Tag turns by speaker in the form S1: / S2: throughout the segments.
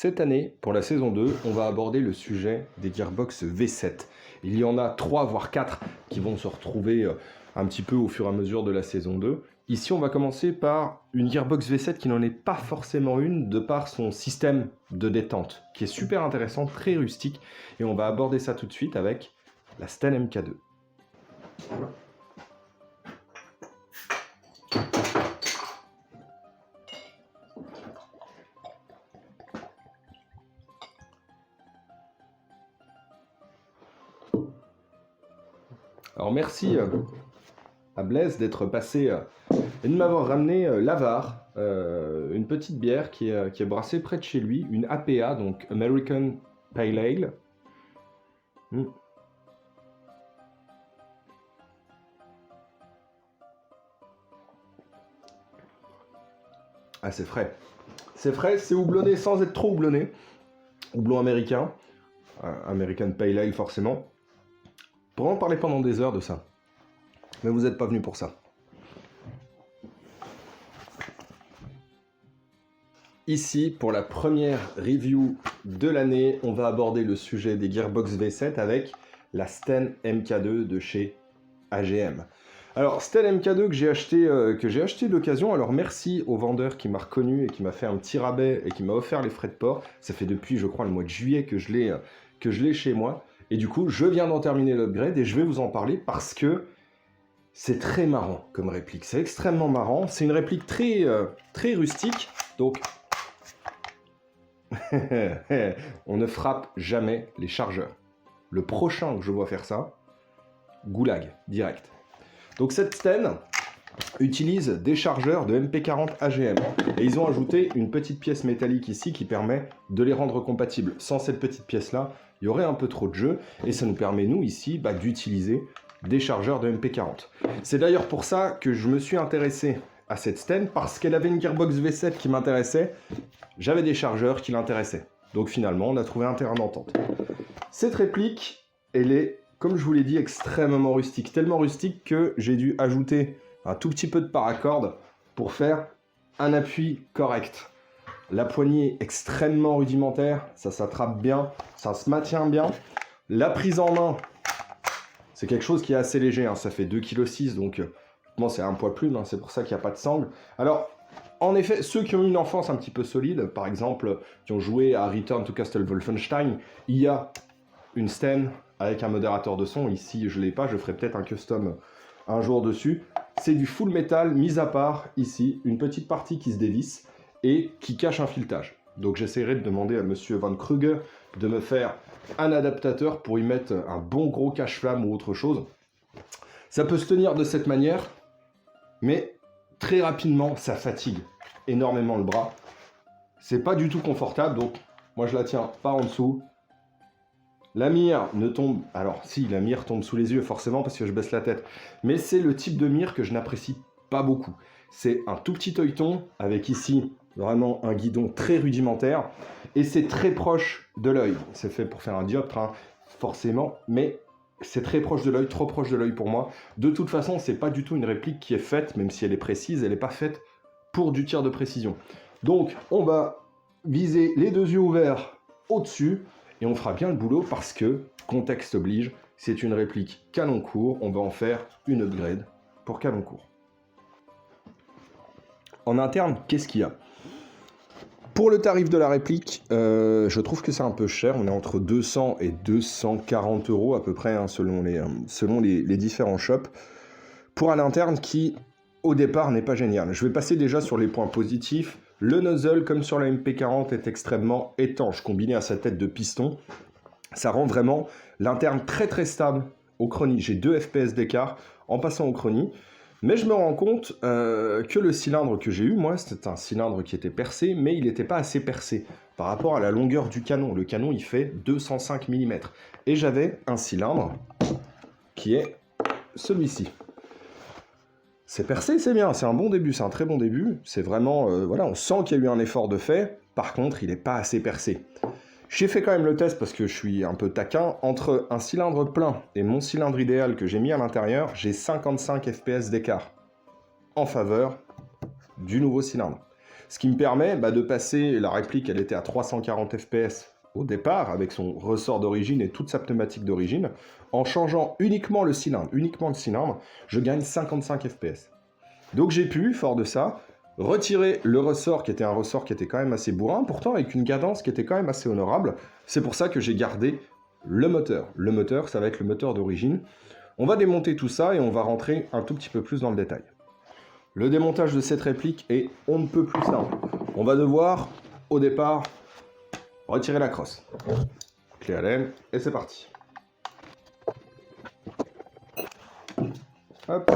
S1: Cette année, pour la saison 2, on va aborder le sujet des Gearbox V7. Il y en a 3 voire 4 qui vont se retrouver un petit peu au fur et à mesure de la saison 2. Ici, on va commencer par une Gearbox V7 qui n'en est pas forcément une de par son système de détente, qui est super intéressant, très rustique. Et on va aborder ça tout de suite avec la Sten MK2. Voilà. Alors merci à Blaise d'être passé et de m'avoir ramené l'Avar, une petite bière qui est brassée près de chez lui, une APA, donc American Pale Ale. Ah, c'est frais. C'est frais, c'est houblonné sans être trop houblonné. Houblon américain, American Pale Ale forcément. On pourrait en parler pendant des heures de ça. Mais vous n'êtes pas venu pour ça. Ici, pour la première review de l'année, on va aborder le sujet des Gearbox V7 avec la Sten MK2 de chez AGM. Alors, Sten MK2 que j'ai acheté d'occasion. Alors, merci au vendeur qui m'a reconnu et qui m'a fait un petit rabais et qui m'a offert les frais de port. Ça fait depuis, je crois, le mois de juillet que je l'ai chez moi. Et du coup, je viens d'en terminer l'upgrade et je vais vous en parler parce que c'est très marrant comme réplique. C'est extrêmement marrant. C'est une réplique très rustique. Donc, on ne frappe jamais les chargeurs. Le prochain que je vois faire ça, goulag, direct. Donc cette Sten utilise des chargeurs de MP40 AGM. Et ils ont ajouté une petite pièce métallique ici qui permet de les rendre compatibles. Sans cette petite pièce-là, il y aurait un peu trop de jeu. Et ça nous permet, nous, ici, d'utiliser des chargeurs de MP40. C'est d'ailleurs pour ça que je me suis intéressé à cette Sten, parce qu'elle avait une Gearbox V7 qui m'intéressait. J'avais des chargeurs qui l'intéressaient. Donc finalement, on a trouvé un terrain d'entente. Cette réplique, elle est, comme je vous l'ai dit, extrêmement rustique. Tellement rustique que j'ai dû ajouter un tout petit peu de paracorde pour faire un appui correct. La poignée extrêmement rudimentaire, ça s'attrape bien, ça se maintient bien. La prise en main, c'est quelque chose qui est assez léger, hein. Ça fait 2,6 kg, donc bon, c'est un poids plume, hein. C'est pour ça qu'il n'y a pas de sangle. Alors, en effet, ceux qui ont eu une enfance un petit peu solide, par exemple, qui ont joué à Return to Castle Wolfenstein, il y a une Sten avec un modérateur de son. Ici, je ne l'ai pas, je ferai peut-être un custom un jour dessus. C'est du full métal, mis à part, ici, une petite partie qui se dévisse et qui cache un filetage. Donc j'essaierai de demander à Monsieur Van Kruger de me faire un adaptateur pour y mettre un bon gros cache-flamme ou autre chose. Ça peut se tenir de cette manière, mais très rapidement, ça fatigue énormément le bras. C'est pas du tout confortable, donc moi je la tiens par en dessous. La mire ne tombe... Alors si, la mire tombe sous les yeux forcément parce que je baisse la tête. Mais c'est le type de mire que je n'apprécie pas beaucoup. C'est un tout petit œilleton avec ici vraiment un guidon très rudimentaire. Et c'est très proche de l'œil. C'est fait pour faire un dioptre, hein, forcément. Mais c'est très proche de l'œil, trop proche de l'œil pour moi. De toute façon, c'est pas du tout une réplique qui est faite, même si elle est précise, elle n'est pas faite pour du tir de précision. Donc, on va viser les deux yeux ouverts au-dessus. Et on fera bien le boulot parce que, contexte oblige, c'est une réplique canon court. On va en faire une upgrade pour canon court. En interne, qu'est-ce qu'il y a? Pour le tarif de la réplique, je trouve que c'est un peu cher. On est entre 200 et 240 € à peu près, hein, selon les différents shops. Pour un interne qui, au départ, n'est pas génial. Je vais passer déjà sur les points positifs. Le nozzle, comme sur la MP40, est extrêmement étanche, combiné à sa tête de piston. Ça rend vraiment l'interne très très stable au chrony. J'ai 2 FPS d'écart en passant au chrony. Mais je me rends compte que le cylindre que j'ai eu, moi, c'était un cylindre qui était percé, mais il n'était pas assez percé par rapport à la longueur du canon. Le canon, il fait 205 mm. Et j'avais un cylindre qui est celui-ci. C'est percé, c'est bien, c'est un bon début, c'est un très bon début. C'est vraiment, voilà, on sent qu'il y a eu un effort de fait. Par contre, il n'est pas assez percé. J'ai fait quand même le test parce que je suis un peu taquin. Entre un cylindre plein et mon cylindre idéal que j'ai mis à l'intérieur, j'ai 55 FPS d'écart en faveur du nouveau cylindre. Ce qui me permet de passer, la réplique, elle était à 340 fps au départ, avec son ressort d'origine et toute sa pneumatique d'origine. En changeant uniquement le cylindre, je gagne 55 fps. Donc j'ai pu, fort de ça, retirer le ressort qui était un ressort qui était quand même assez bourrin, pourtant avec une cadence qui était quand même assez honorable. C'est pour ça que j'ai gardé le moteur. Le moteur, ça va être le moteur d'origine. On va démonter tout ça et on va rentrer un tout petit peu plus dans le détail. Le démontage de cette réplique est on ne peut plus simple. On va devoir, au départ, retirer la crosse. Clé Allen, et c'est parti. Hop.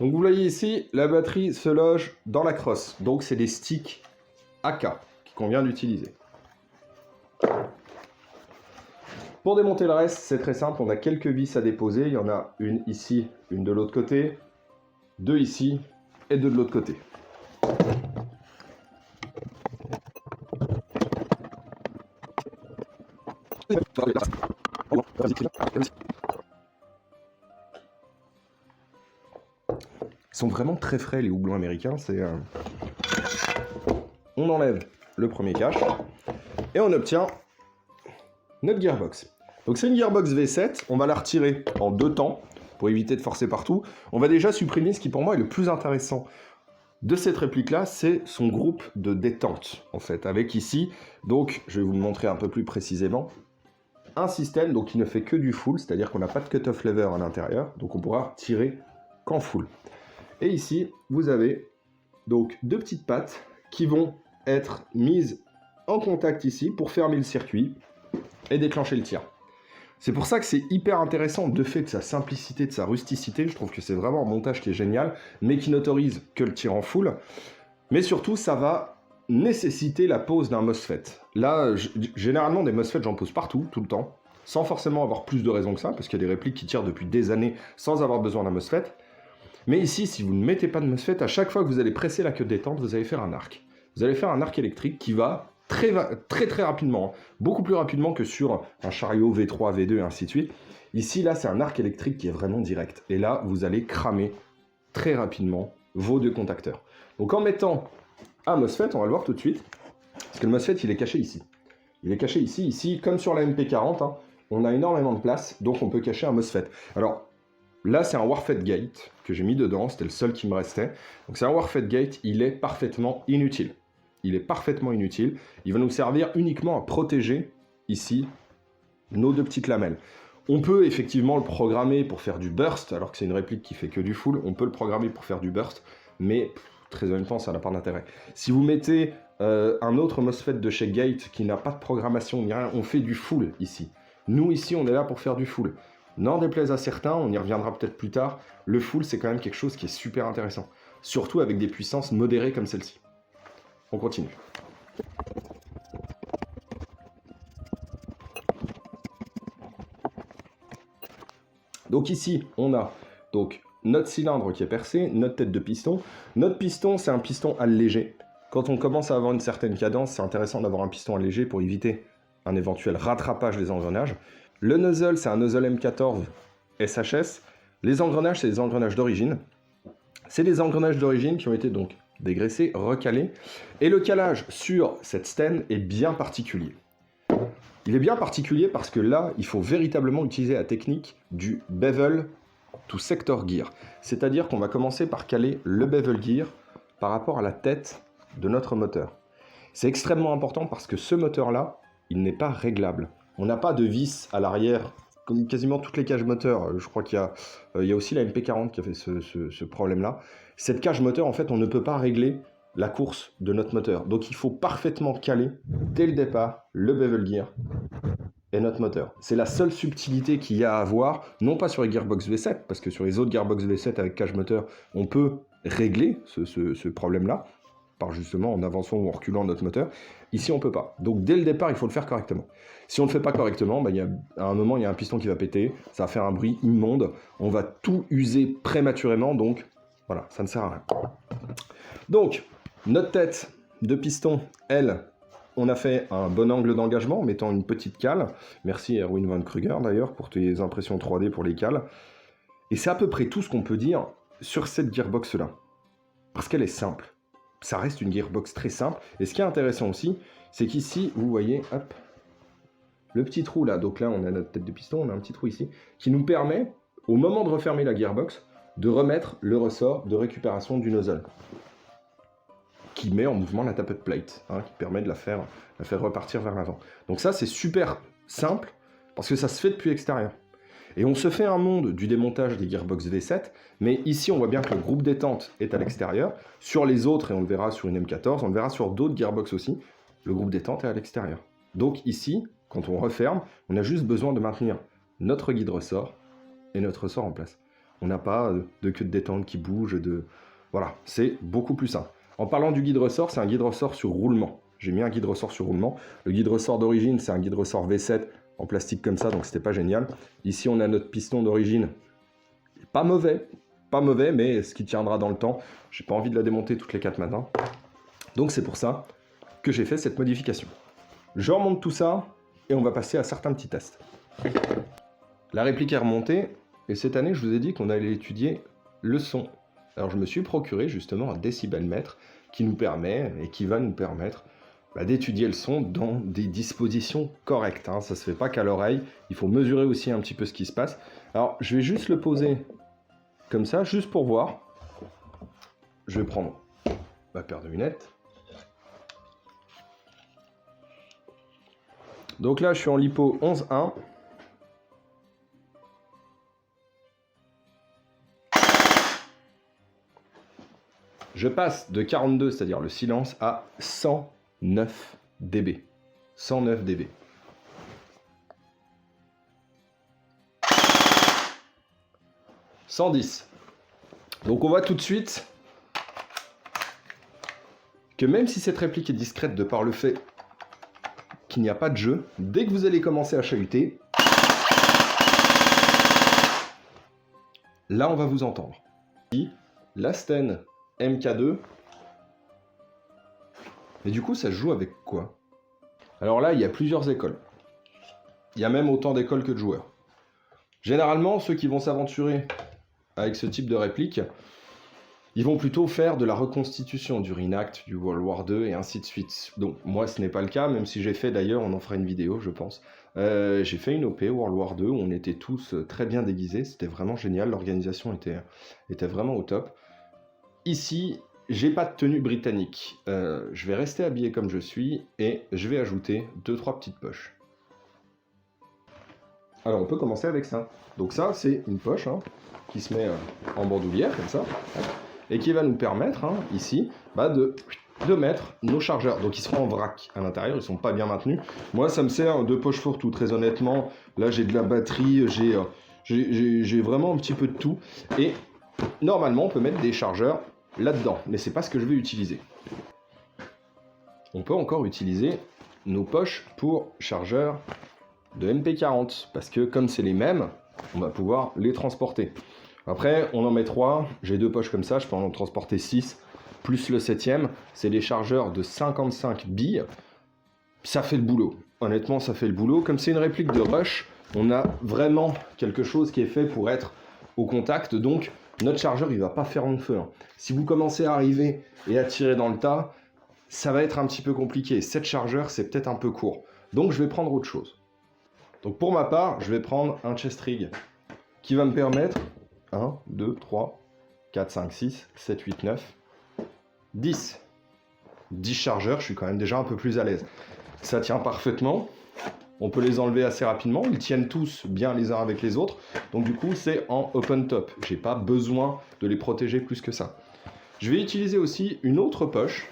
S1: Donc vous voyez ici, la batterie se loge dans la crosse. Donc c'est des sticks AK qu'on vient d'utiliser. Pour démonter le reste, c'est très simple. On a quelques vis à déposer. Il y en a une ici, une de l'autre côté, deux ici et deux de l'autre côté. Ils sont vraiment très frais, les houblons américains. On enlève le premier cache et on obtient notre gearbox. Donc c'est une gearbox V7, on va la retirer en deux temps pour éviter de forcer partout. On va déjà supprimer ce qui pour moi est le plus intéressant de cette réplique-là, c'est son groupe de détente, en fait, avec ici, donc je vais vous le montrer un peu plus précisément, un système donc, qui ne fait que du full, c'est-à-dire qu'on n'a pas de cut-off lever à l'intérieur, donc on pourra tirer qu'en full. Et ici, vous avez donc deux petites pattes qui vont être mises en contact ici pour fermer le circuit et déclencher le tir. C'est pour ça que c'est hyper intéressant de fait de sa simplicité, de sa rusticité. Je trouve que c'est vraiment un montage qui est génial, mais qui n'autorise que le tir en full. Mais surtout, ça va nécessiter la pose d'un MOSFET. Là, généralement, des MOSFET, j'en pose partout, tout le temps, sans forcément avoir plus de raisons que ça, parce qu'il y a des répliques qui tirent depuis des années sans avoir besoin d'un MOSFET. Mais ici, si vous ne mettez pas de MOSFET, à chaque fois que vous allez presser la queue de détente, vous allez faire un arc. Vous allez faire un arc électrique qui va très rapidement, beaucoup plus rapidement que sur un chariot V3, V2 et ainsi de suite. Ici, là, c'est un arc électrique qui est vraiment direct. Et là, vous allez cramer très rapidement vos deux contacteurs. Donc en mettant un MOSFET, on va le voir tout de suite, parce que le MOSFET, il est caché ici. Il est caché ici, comme sur la MP40, hein, on a énormément de place, donc on peut cacher un MOSFET. Alors, là, c'est un Warfed Gate que j'ai mis dedans, c'était le seul qui me restait. Donc c'est un Warfed Gate, il est parfaitement inutile. Il est parfaitement inutile. Il va nous servir uniquement à protéger, ici, nos deux petites lamelles. On peut effectivement le programmer pour faire du burst, alors que c'est une réplique qui fait que du full. On peut le programmer pour faire du burst, mais très honnêtement, ça n'a pas d'intérêt. Si vous mettez un autre MOSFET de chez Gate qui n'a pas de programmation, ni rien, on fait du full ici. Nous, ici, on est là pour faire du full. N'en déplaise à certains, on y reviendra peut-être plus tard, le full, c'est quand même quelque chose qui est super intéressant. Surtout avec des puissances modérées comme celle-ci. On continue. Donc ici, on a donc notre cylindre qui est percé, notre tête de piston. Notre piston, c'est un piston allégé. Quand on commence à avoir une certaine cadence, c'est intéressant d'avoir un piston allégé pour éviter un éventuel rattrapage des engrenages. Le nozzle, c'est un nozzle M14 SHS. Les engrenages, c'est des engrenages d'origine. C'est des engrenages d'origine qui ont été donc dégraissés, recalés. Et le calage sur cette Sten est bien particulier. Il est bien particulier parce que là, il faut véritablement utiliser la technique du bevel to sector gear. C'est-à-dire qu'on va commencer par caler le bevel gear par rapport à la tête de notre moteur. C'est extrêmement important parce que ce moteur-là, il n'est pas réglable. On n'a pas de vis à l'arrière, comme quasiment toutes les cages moteurs. Je crois qu'il y a aussi la MP40 qui a fait ce problème-là. Cette cage moteur, en fait, on ne peut pas régler la course de notre moteur. Donc, il faut parfaitement caler, dès le départ, le bevel gear et notre moteur. C'est la seule subtilité qu'il y a à avoir, non pas sur les Gearbox V7, parce que sur les autres Gearbox V7 avec cage moteur, on peut régler ce problème-là, par justement en avançant ou en reculant notre moteur. Ici, on ne peut pas. Donc, dès le départ, il faut le faire correctement. Si on ne le fait pas correctement, à un moment, il y a un piston qui va péter, ça va faire un bruit immonde, on va tout user prématurément, donc voilà, ça ne sert à rien. Donc, notre tête de piston, elle, on a fait un bon angle d'engagement en mettant une petite cale. Merci Erwin Van Kruger d'ailleurs pour tes impressions 3D pour les cales. Et c'est à peu près tout ce qu'on peut dire sur cette gearbox-là. Parce qu'elle est simple. ça reste une gearbox très simple. Et ce qui est intéressant aussi, c'est qu'ici, vous voyez, hop, le petit trou là, donc là on a notre tête de piston, on a un petit trou ici, qui nous permet, au moment de refermer la gearbox, de remettre le ressort de récupération du nozzle, qui met en mouvement la tapered plate, hein, qui permet de la faire repartir vers l'avant. Donc ça c'est super simple, parce que ça se fait depuis l'extérieur. Et on se fait un monde du démontage des gearbox V7, mais ici on voit bien que le groupe détente est à l'extérieur. Sur les autres, et on le verra sur une M14, on le verra sur d'autres gearbox aussi, le groupe détente est à l'extérieur. Donc ici, quand on referme, on a juste besoin de maintenir notre guide ressort et notre ressort en place. On n'a pas de queue de détente qui bouge, voilà, c'est beaucoup plus simple. En parlant du guide ressort, c'est un guide ressort sur roulement. J'ai mis un guide ressort sur roulement. Le guide ressort d'origine, c'est un guide ressort V7 en plastique comme ça, donc c'était pas génial. Ici, on a notre piston d'origine. Pas mauvais, mais ce qui tiendra dans le temps. J'ai pas envie de la démonter toutes les 4 matins. Donc c'est pour ça que j'ai fait cette modification. Je remonte tout ça et on va passer à certains petits tests. La réplique est remontée et cette année, je vous ai dit qu'on allait étudier le son. Alors je me suis procuré justement un décibelmètre qui nous permet et qui va nous permettre d'étudier le son dans des dispositions correctes. Hein. Ça ne se fait pas qu'à l'oreille, il faut mesurer aussi un petit peu ce qui se passe. Alors je vais juste le poser comme ça, juste pour voir. Je vais prendre ma paire de lunettes. Donc là, je suis en LiPo 11.1. Je passe de 42, c'est-à-dire le silence, à 109 dB. 109 dB. « 110. Donc on voit tout de suite que même si cette réplique est discrète de par le fait qu'il n'y a pas de jeu, dès que vous allez commencer à chahuter, là on va vous entendre. La Sten MK2. Et du coup, ça se joue avec quoi? Alors là, il y a plusieurs écoles. Il y a même autant d'écoles que de joueurs. Généralement, ceux qui vont s'aventurer avec ce type de réplique, ils vont plutôt faire de la reconstitution du Reenact, du World War II et ainsi de suite. Donc moi, ce n'est pas le cas, même si j'ai fait d'ailleurs, on en fera une vidéo, je pense. J'ai fait une OP World War II où on était tous très bien déguisés. C'était vraiment génial, l'organisation était vraiment au top. Ici, j'ai pas de tenue britannique. Je vais rester habillé comme je suis et je vais ajouter 2-3 petites poches. Alors, on peut commencer avec ça. Donc ça, c'est une poche qui se met en bandoulière, comme ça, et qui va nous permettre, ici, de mettre nos chargeurs. Donc, ils seront en vrac à l'intérieur, ils sont pas bien maintenus. Moi, ça me sert de poche fourre-tout, très honnêtement. Là, j'ai de la batterie, j'ai vraiment un petit peu de tout. Et normalement, on peut mettre des chargeurs là-dedans, mais c'est pas ce que je vais utiliser. On peut encore utiliser nos poches pour chargeurs de MP40, parce que comme c'est les mêmes, on va pouvoir les transporter. Après, on en met 3, j'ai 2 poches comme ça, je peux en transporter 6, plus le 7e, c'est des chargeurs de 55 billes, ça fait le boulot. Honnêtement, ça fait le boulot. Comme c'est une réplique de Rush, on a vraiment quelque chose qui est fait pour être au contact, donc notre chargeur, il va pas faire long feu. Si vous commencez à arriver et à tirer dans le tas, ça va être un petit peu compliqué. 7 chargeurs, c'est peut-être un peu court. Donc, je vais prendre autre chose. Donc, pour ma part, je vais prendre un chest rig qui va me permettre 1, 2, 3, 4, 5, 6, 7, 8, 9, 10. 10 chargeurs, je suis quand même déjà un peu plus à l'aise. Ça tient parfaitement. On peut les enlever assez rapidement, ils tiennent tous bien les uns avec les autres, donc du coup c'est en open top, j'ai pas besoin de les protéger plus que ça. Je vais utiliser aussi une autre poche,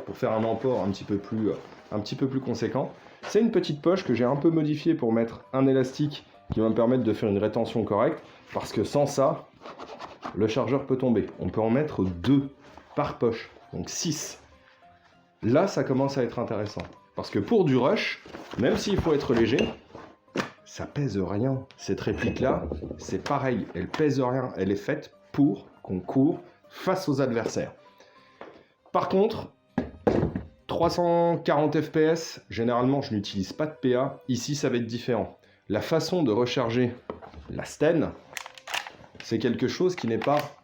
S1: pour faire un emport un petit peu plus conséquent. C'est une petite poche que j'ai un peu modifiée pour mettre un élastique qui va me permettre de faire une rétention correcte, parce que sans ça, le chargeur peut tomber. On peut en mettre 2 par poche, donc 6. Là ça commence à être intéressant. Parce que pour du rush, même s'il faut être léger, ça pèse rien. Cette réplique-là, c'est pareil, elle pèse rien. Elle est faite pour qu'on court face aux adversaires. Par contre, 340 fps, généralement je n'utilise pas de PA. Ici, ça va être différent. La façon de recharger la Sten, c'est quelque chose qui n'est pas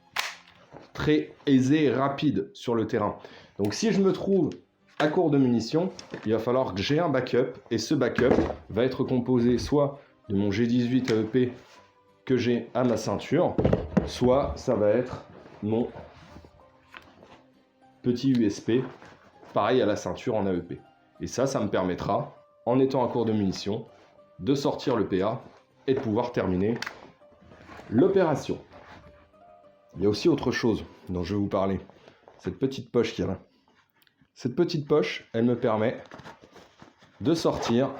S1: très aisé et rapide sur le terrain. Donc si je me trouve à court de munitions, il va falloir que j'ai un backup, et ce backup va être composé soit de mon G18 AEP que j'ai à ma ceinture, soit ça va être mon petit USP, pareil à la ceinture en AEP. Et ça me permettra, en étant à court de munitions, de sortir le PA et de pouvoir terminer l'opération. Il y a aussi autre chose dont je vais vous parler, cette petite poche qu'il y a là. Cette petite poche, elle me permet de sortir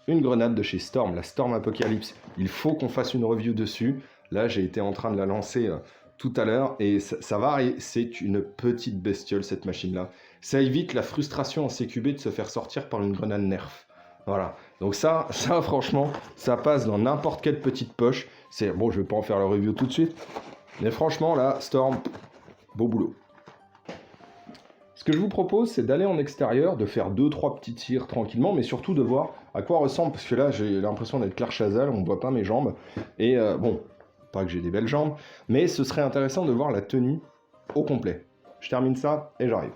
S1: une grenade de chez Storm, la Storm Apocalypse. Il faut qu'on fasse une review dessus. Là, j'ai été en train de la lancer tout à l'heure et ça va, et c'est une petite bestiole cette machine-là. Ça évite la frustration en CQB de se faire sortir par une grenade nerf. Voilà, donc ça franchement, ça passe dans n'importe quelle petite poche. C'est bon, je vais pas en faire la review tout de suite, mais franchement là, Storm, beau boulot. Ce que je vous propose, c'est d'aller en extérieur, de faire 2-3 petits tirs tranquillement, mais surtout de voir à quoi ressemble, parce que là, j'ai l'impression d'être Claire Chazal, on ne voit pas mes jambes, et bon, pas que j'ai des belles jambes, mais ce serait intéressant de voir la tenue au complet. Je termine ça, et j'arrive.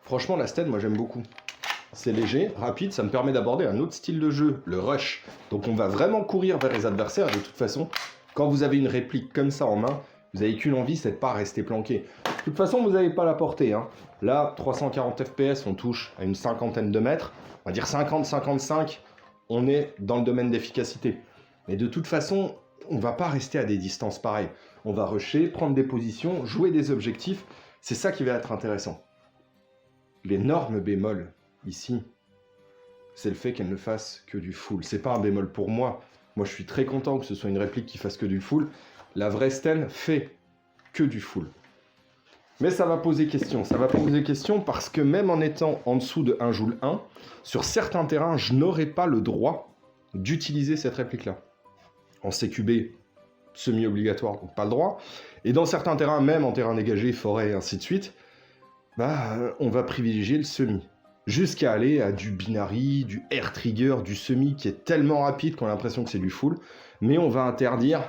S1: Franchement, la Sten, moi j'aime beaucoup. C'est léger, rapide, ça me permet d'aborder un autre style de jeu, le rush. Donc on va vraiment courir vers les adversaires. De toute façon, quand vous avez une réplique comme ça en main, vous n'avez qu'une envie, c'est de pas rester planqué. De toute façon, vous n'avez pas la portée. Hein. Là, 340 FPS, on touche à une cinquantaine de mètres. On va dire 50-55, on est dans le domaine d'efficacité. Mais de toute façon, on ne va pas rester à des distances pareilles. On va rusher, prendre des positions, jouer des objectifs. C'est ça qui va être intéressant. L'énorme bémol, ici, c'est le fait qu'elle ne fasse que du full. C'est pas un bémol pour moi. Moi, je suis très content que ce soit une réplique qui fasse que du full. La vraie Sten fait que du full. Mais ça va poser question. Ça va poser question parce que même en étant en dessous de 1 joule 1, sur certains terrains, je n'aurai pas le droit d'utiliser cette réplique-là. En CQB, semi-obligatoire, donc pas le droit. Et dans certains terrains, même en terrain dégagé, forêt et ainsi de suite, on va privilégier le semi. Jusqu'à aller à du binary, du air trigger, du semi qui est tellement rapide qu'on a l'impression que c'est du full. Mais on va interdire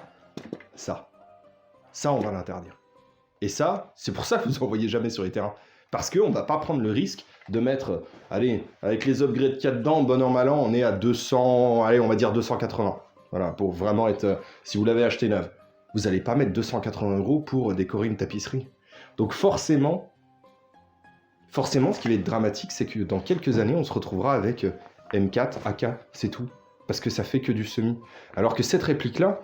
S1: ça. Ça, on va l'interdire. Et ça, c'est pour ça que vous n'en voyez jamais sur les terrains. Parce qu'on ne va pas prendre le risque de mettre, allez, avec les upgrades qu'il y a dedans, bon an, mal an, on est à 200, allez, on va dire 280. Voilà, pour vraiment être, si vous l'avez acheté neuve. Vous n'allez pas mettre 280 € pour décorer une tapisserie. Donc forcément, ce qui va être dramatique, c'est que dans quelques années, on se retrouvera avec M4, AK, c'est tout. Parce que ça fait que du semi. Alors que cette réplique-là,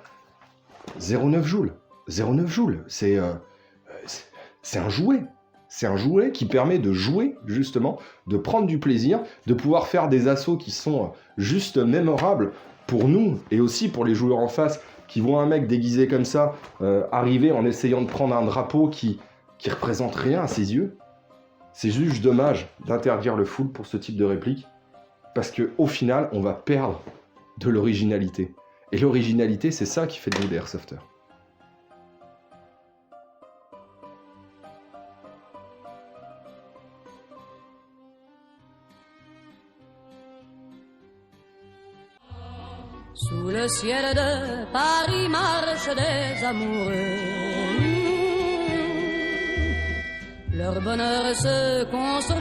S1: 0,9 joules. 0,9 joules, c'est un jouet. C'est un jouet qui permet de jouer, justement, de prendre du plaisir, de pouvoir faire des assauts qui sont juste mémorables pour nous, et aussi pour les joueurs en face, qui voient un mec déguisé comme ça, arriver en essayant de prendre un drapeau qui représente rien à ses yeux. C'est juste dommage d'interdire le full pour ce type de réplique, parce qu'au final, on va perdre de l'originalité. Et l'originalité, c'est ça qui fait de nous des airsofters.
S2: Sous le ciel de Paris marchent des amoureux. Leur bonheur se construit.